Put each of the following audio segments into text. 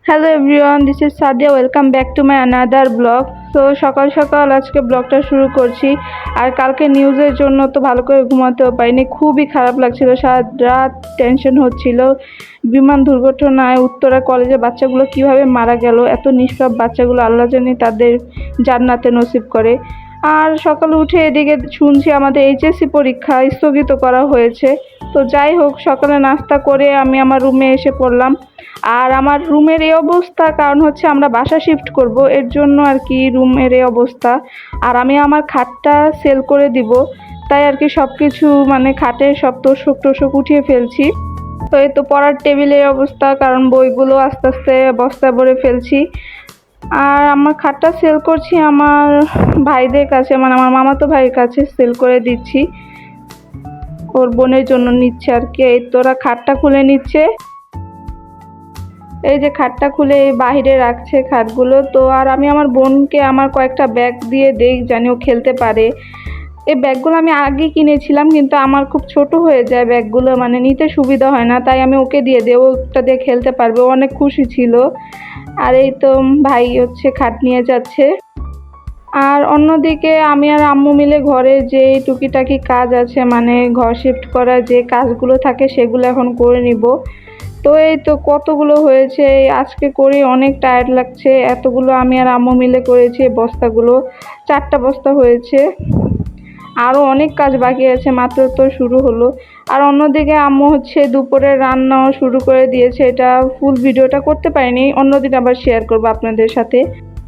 Hello everyone, this is Sadia. Welcome back to my another blog. তো সকাল সকাল আজকে ব্লগটা শুরু করছি। আর কালকে নিউজের জন্য তো ভালো করে ঘুমাতেও পারিনি, খুবই খারাপ লাগছিল, সারা রাত টেনশন হচ্ছিল। বিমান দুর্ঘটনায় উত্তরা কলেজের বাচ্চাগুলো কিভাবে মারা গেল, এত নিষ্পাপ বাচ্চাগুলো, আল্লাহ জানি তাদের জান্নাতে নসিব করে। আর সকালে উঠে এদিকে শুনছি আমাদের এইচএসসি পরীক্ষা স্থগিত করা হয়েছে। তো যাই হোক, সকালে নাস্তা করে আমি আমার রুমে এসে পড়লাম। আর আমার রুমের এই অবস্থা কারণ হচ্ছে আমরা বাসা শিফট করব, এর জন্য আর কি রুমের এই অবস্থা। আর আমি আমার খাটটা সেল করে দিব, তাই আর কি সব কিছু মানে খাটের সব তোষক উঠিয়ে ফেলছি। তো এই তো পড়ার টেবিলের অবস্থা, কারণ বইগুলো আস্তে আস্তে বস্তায় ভরে ফেলছি। আর আমার খাটটা সেল করছি আমার ভাইদের কাছে, মানে আমার মামাতো ভাইয়ের কাছে সেল করে দিচ্ছি, ওর বোনের জন্য নিচ্ছে আর কি। এই তোরা খাটটা খুলে নিচ্ছে, এই যে খাটটা খুলে বাহিরে রাখছে খাটগুলো। তো আর আমি আমার বোনকে আমার কয়েকটা ব্যাগ দিয়ে দেই, জানি ও খেলতে পারে। এই ব্যাগগুলো আমি আগে কিনেছিলাম, কিন্তু আমার খুব ছোট হয়ে যায় ব্যাগগুলো, মানে নিতে সুবিধা হয় না, তাই আমি ওকে দিয়ে দেবো, ওটা দিয়ে খেলতে পারবে, ও অনেক খুশি ছিল। আর এই তো ভাই হচ্ছে খাট নিয়ে যাচ্ছে। আর অন্যদিকে আমি আর আম্মু মিলে ঘরে যে টুকিটাকি কাজ আছে, মানে ঘর শিফট করা যে কাজগুলো থাকে সেগুলো এখন করে নিব। তো এই তো কতগুলো হয়েছে, আজকে করে অনেক টায়ার্ড লাগছে। এতগুলো আমি আর আম্মু মিলে করেছি, বস্তাগুলো 4টা বস্তা হয়েছে। আরও অনেক কাজ বাকি আছে, মাত্র তো শুরু হলো। আর অন্যদিকে আম্মু হচ্ছে দুপুরে রান্নাও শুরু করে দিয়েছে, এটা ফুল ভিডিওটা করতে পারিনি, অন্যদিন আবার শেয়ার করবো আপনাদের সাথে।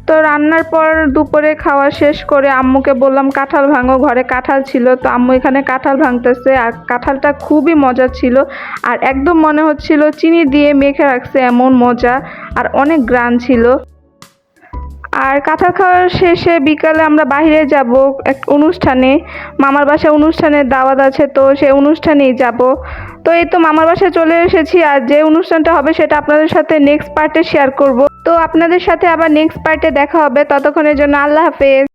তো রান্নার পর দুপুরে খাওয়া শেষ করে আম্মুকে বললাম কাঁঠাল ভাঙো, ঘরে কাঁঠাল ছিল। তো আম্মু এখানে কাঁঠাল ভাঙতেছে, আর কাঁঠালটা খুবই মজা ছিল, আর একদম মনে হচ্ছিল চিনি দিয়ে মেখে রাখছে, এমন মজা, আর অনেক গ্রান ছিল। আর কাঁঠাল খাওয়ার শেষে বিকালে আমরা বাইরে যাব এক অনুষ্ঠানে, মামার বাসায় অনুষ্ঠানের দাওয়াত আছে, তো সেই অনুষ্ঠানেই যাব। তো এই তো মামার বাসায় চলে এসেছি, আর যে অনুষ্ঠানটা হবে সেটা আপনাদের সাথে নেক্সট পার্টে শেয়ার করব। তো আপনাদের সাথে আবার নেক্সট পার্টে দেখা হবে, ততক্ষণের জন্য আল্লাহ হাফেজ।